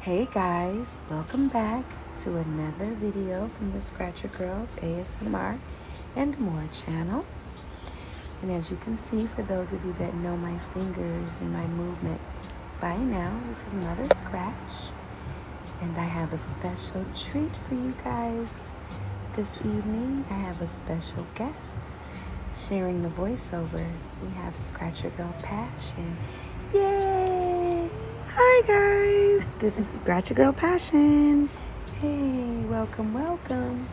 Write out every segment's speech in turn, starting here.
Hey guys, welcome back to another video from the Scratcher Girls ASMR and More channel. And as you can see, for those of you that know my fingers and my movement by now, this is another scratch. And I have a special treat for you guys this evening. I have a special guest sharing the voiceover. We have Scratcher Girl Pashun. Yay! Hi guys, this is Scratcher Girl Pashun. Hey, welcome, welcome.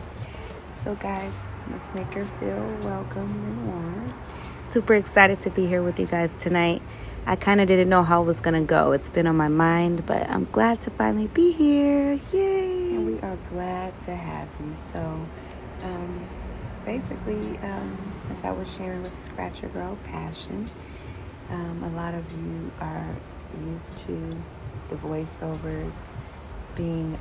So guys, let's make her feel welcome and warm. Super excited to be here with you guys tonight. I kind of didn't know how it was going to go. It's been on my mind, but I'm glad to finally be here. Yay! And we are glad to have you. So basically, as I was sharing with Scratcher Girl Pashun, a lot of you are used to the voiceovers being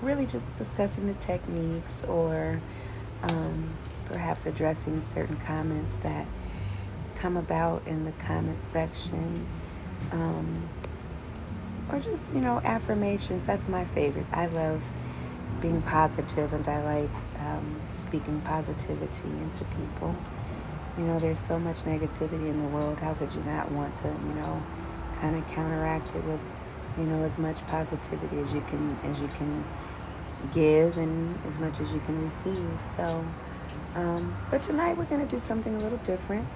really just discussing the techniques or perhaps addressing certain comments that come about in the comment section, or just, affirmations. That's my favorite. I love being positive, and I like speaking positivity into people. There's so much negativity in the world. How could you not want to, kind of counteract it with, as much positivity as you can give and as much as you can receive. So, but tonight we're going to do something a little different.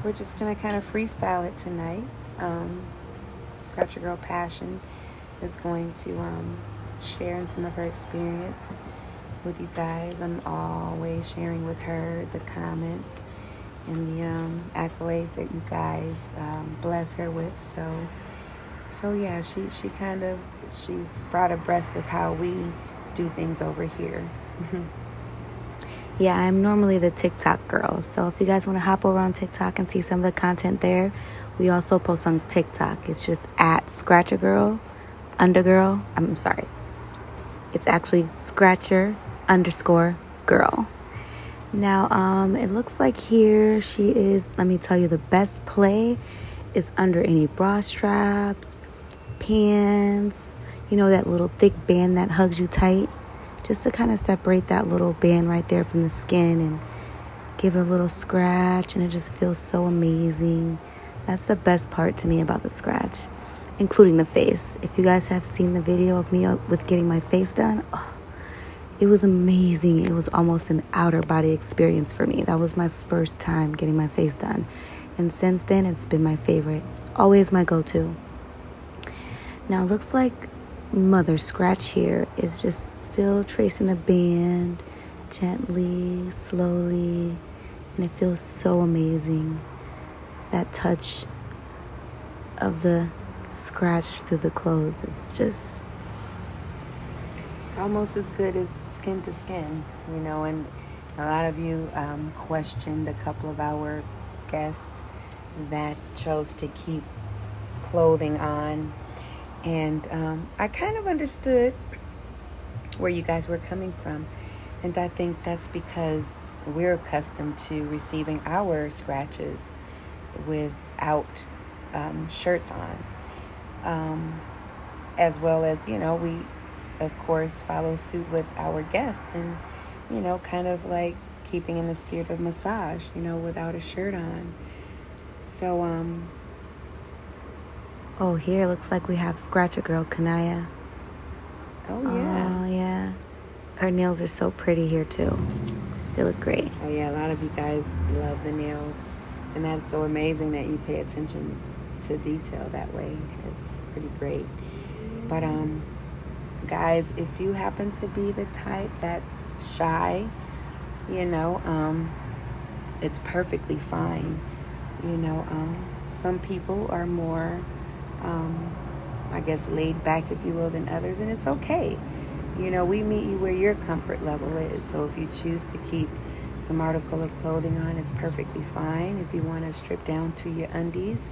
We're just going to kind of freestyle it tonight. Scratcher Girl Pashun is going to share in some of her experience with you guys. I'm always sharing with her the comments and the accolades that you guys bless her with. So yeah, she's brought abreast of how we do things over here. Yeah, I'm normally the TikTok girl. So if you guys want to hop over on TikTok and see some of the content there, we also post on TikTok. It's just at Scratcher Girl _. I'm sorry. It's actually Scratcher _girl. Now, it looks like here she is, let me tell you, the best play is under any bra straps, pants, that little thick band that hugs you tight, just to kind of separate that little band right there from the skin and give it a little scratch, and it just feels so amazing. That's the best part to me about the scratch, including the face. If you guys have seen the video of me with getting my face done, it was amazing. It was almost an outer body experience for me. That was my first time getting my face done. And since then, it's been my favorite. Always my go-to. Now, it looks like Mother Scratch here is just still tracing the band gently, slowly. And it feels so amazing. That touch of the scratch through the clothes is just... almost as good as skin to skin, and a lot of you questioned a couple of our guests that chose to keep clothing on, and I kind of understood where you guys were coming from, and I think that's because we're accustomed to receiving our scratches without shirts on, as well as we of course follow suit with our guests and kind of like keeping in the spirit of massage without a shirt on. So here looks like we have Scratcher Girl Kanaya. Oh yeah, her nails are so pretty here too. They look great. Oh yeah, a lot of you guys love the nails, and that's so amazing that you pay attention to detail that way. It's pretty great. But guys, if you happen to be the type that's shy, it's perfectly fine. Some people are more, I guess, laid back, if you will, than others, and it's okay. We meet you where your comfort level is. So if you choose to keep some article of clothing on, it's perfectly fine. If you want to strip down to your undies,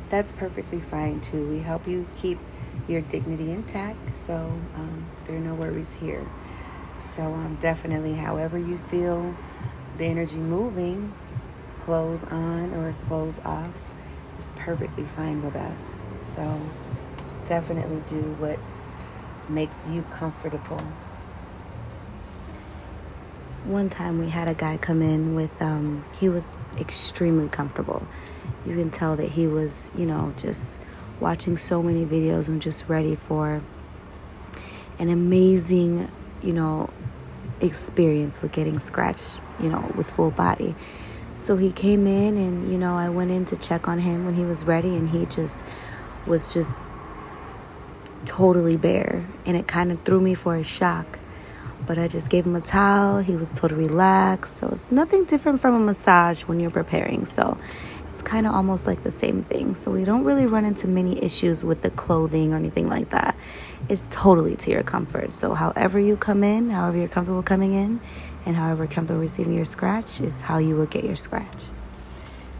that's perfectly fine too. We help you keep your dignity intact, so there are no worries here. So definitely, however you feel the energy moving, clothes on or clothes off, is perfectly fine with us. So definitely do what makes you comfortable. One time we had a guy come in with, he was extremely comfortable. You can tell that he was, just watching so many videos and just ready for an amazing, experience with getting scratched, with full body. So he came in and, I went in to check on him when he was ready, and he was just totally bare, and it kind of threw me for a shock. But I just gave him a towel. He was totally relaxed. So it's nothing different from a massage when you're preparing. So it's kind of almost like the same thing. So we don't really run into many issues with the clothing or anything like that. It's totally to your comfort. So however you come in, however you're comfortable coming in, and however comfortable receiving your scratch is how you will get your scratch.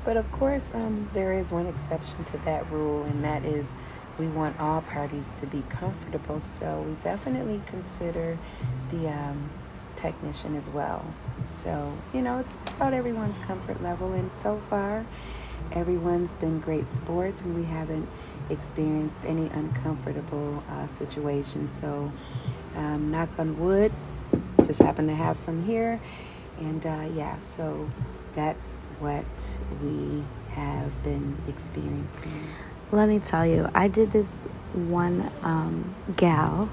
But of course, there is one exception to that rule, and that is we want all parties to be comfortable. So we definitely consider the technician as well. So, it's about everyone's comfort level. And so far, everyone's been great sports, and we haven't experienced any uncomfortable situations. So, knock on wood, just happen to have some here. And so that's what we have been experiencing. Let me tell you, I did this one gal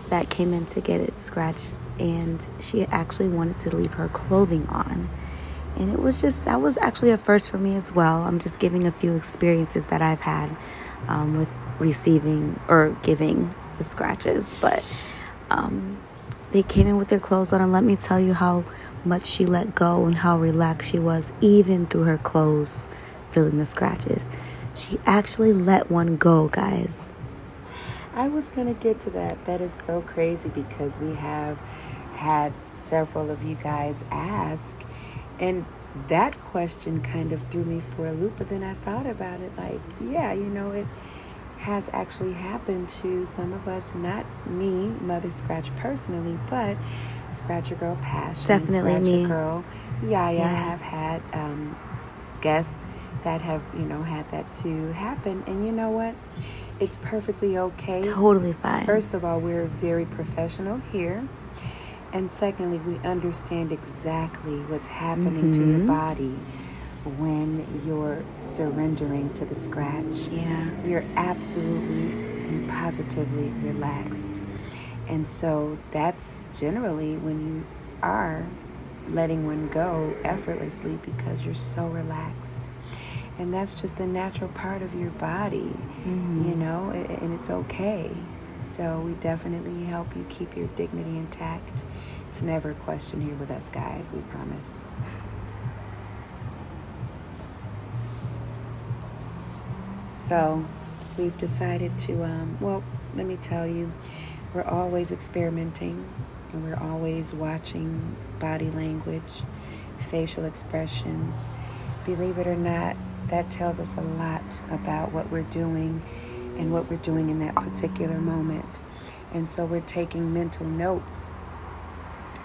that came in to get it scratched, and she actually wanted to leave her clothing on. And that was actually a first for me as well. I'm just giving a few experiences that I've had with receiving or giving the scratches. But they came in with their clothes on, and let me tell you how much she let go and how relaxed she was, even through her clothes feeling the scratches. She actually let one go, guys. I was going to get to that. That is so crazy, because we have had several of you guys ask, and that question kind of threw me for a loop. But then I thought about it like, it has actually happened to some of us, not me, Mother Scratch personally, but Scratcher Girl Pashun, Definitely Scratcher me. Girl Yaya have had guests that have, had that to happen. And you know what? It's perfectly okay. Totally fine. First of all, we're very professional here. And secondly, we understand exactly what's happening to your body when you're surrendering to the scratch. Yeah. You're absolutely and positively relaxed. And so that's generally when you are letting one go effortlessly, because you're so relaxed. And that's just a natural part of your body, and it's okay. So we definitely help you keep your dignity intact. It's never a question here with us, guys, we promise. So we've decided to, let me tell you, we're always experimenting, and we're always watching body language, facial expressions. Believe it or not, that tells us a lot about what we're doing and what we're doing in that particular moment. And so we're taking mental notes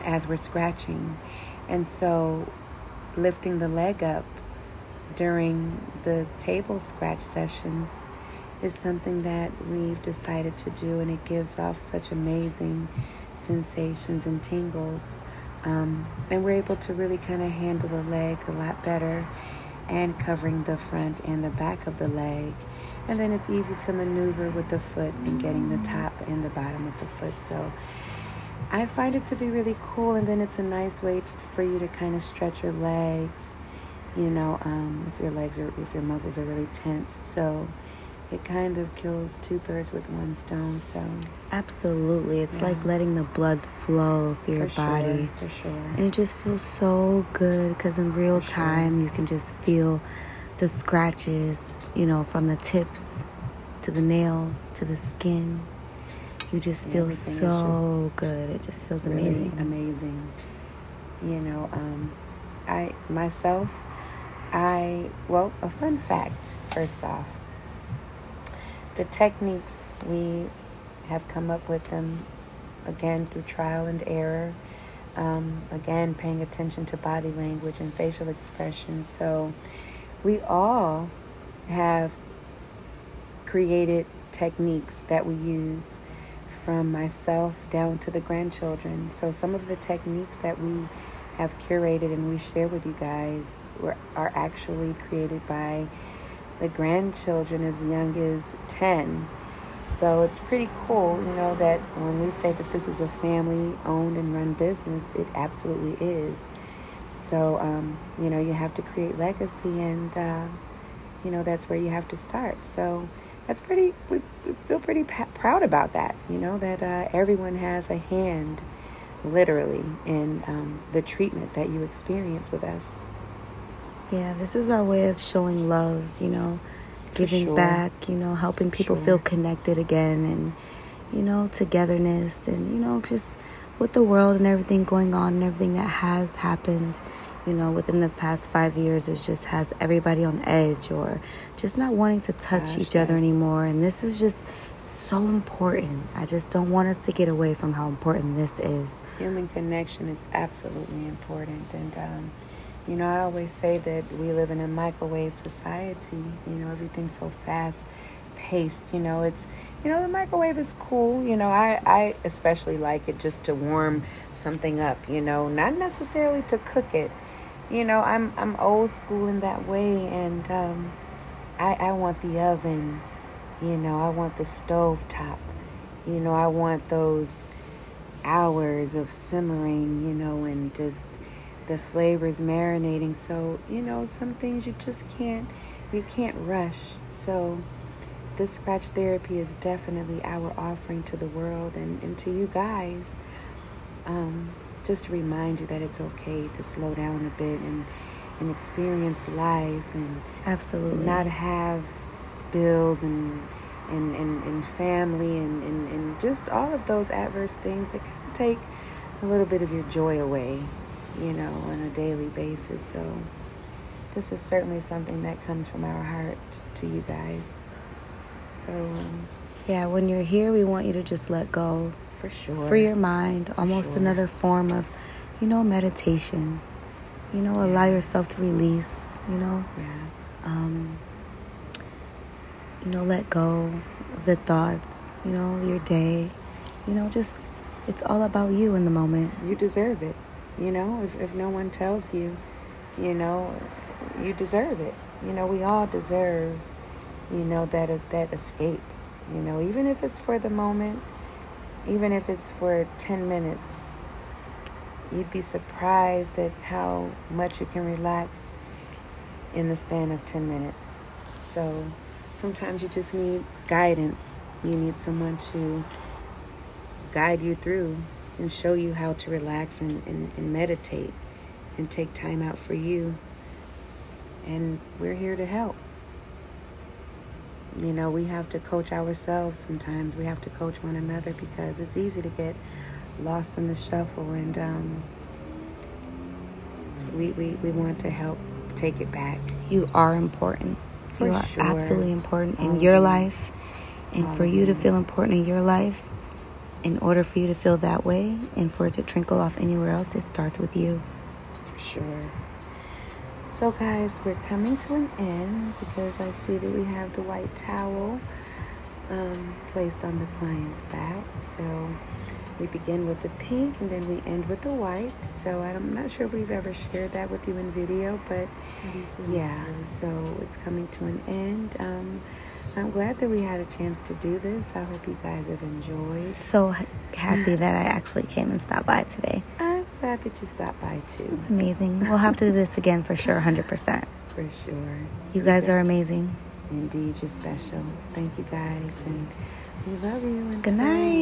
as we're scratching. And so lifting the leg up during the table scratch sessions is something that we've decided to do, and it gives off such amazing sensations and tingles. And we're able to really kind of handle the leg a lot better, and covering the front and the back of the leg. And then it's easy to maneuver with the foot and getting the top and the bottom of the foot. So I find it to be really cool. And then it's a nice way for you to kind of stretch your legs, if your muscles are really tense. So it kind of kills two birds with one stone. So Absolutely. It's like letting the blood flow through your body. For sure. And it just feels so good, because in real time you can just feel the scratches, from the tips to the nails to the skin. You just feel so good. It just feels really amazing. A fun fact, first off. The techniques, we have come up with them, again, through trial and error. Again, paying attention to body language and facial expression. So we all have created techniques that we use, from myself down to the grandchildren. So some of the techniques that we have curated and we share with you guys are actually created by the grandchildren as young as 10. So it's pretty cool, that when we say that this is a family-owned and run business, it absolutely is. So, you have to create legacy, and, that's where you have to start. So we feel pretty proud about that, that everyone has a hand, literally, in the treatment that you experience with us. Yeah, this is our way of showing love, giving back, helping people feel connected again, and, togetherness, and, just with the world and everything going on and everything that has happened, within the past 5 years, it just has everybody on edge or just not wanting to touch each other anymore. And this is just so important. I just don't want us to get away from how important this is. Human connection is absolutely important. And, I always say that we live in a microwave society. Everything's so fast paced. It's, the microwave is cool. I especially like it just to warm something up, not necessarily to cook it. I'm old school in that way, and I want the oven, I want the stove top, I want those hours of simmering, and just the flavors marinating. So, some things you just can't rush. So this scratch therapy is definitely our offering to the world and to you guys. Just to remind you that it's okay to slow down a bit and experience life, and absolutely not have bills and family and just all of those adverse things that can take a little bit of your joy away, on a daily basis. So this is certainly something that comes from our hearts to you guys. So yeah, when you're here, we want you to just let go. For sure. Free your mind. Almost another form of, meditation. Allow yourself to release, let go of the thoughts, your day. Just, it's all about you in the moment. You deserve it. If no one tells you, you deserve it. We all deserve, that escape, even if it's for the moment. Even if it's for 10 minutes, you'd be surprised at how much you can relax in the span of 10 minutes. So sometimes you just need guidance. You need someone to guide you through and show you how to relax and meditate and take time out for you. And we're here to help. We have to coach ourselves sometimes. We have to coach one another because it's easy to get lost in the shuffle. And we want to help take it back. You are important. You are sure. Absolutely important in your life. And for you to feel important in your life, in order for you to feel that way and for it to trickle off anywhere else, it starts with you. For sure. So guys, we're coming to an end because I see that we have the white towel placed on the client's back. So we begin with the pink and then we end with the white. So I'm not sure if we've ever shared that with you in video, but yeah, so it's coming to an end. I'm glad that we had a chance to do this. I hope you guys have enjoyed. So happy that I actually came and stopped by today. I'm glad that you stopped by too. It's amazing. We'll have to do this again for sure, 100%. For sure. You guys are amazing. Indeed, you're special. Thank you guys, and we love you. Good night.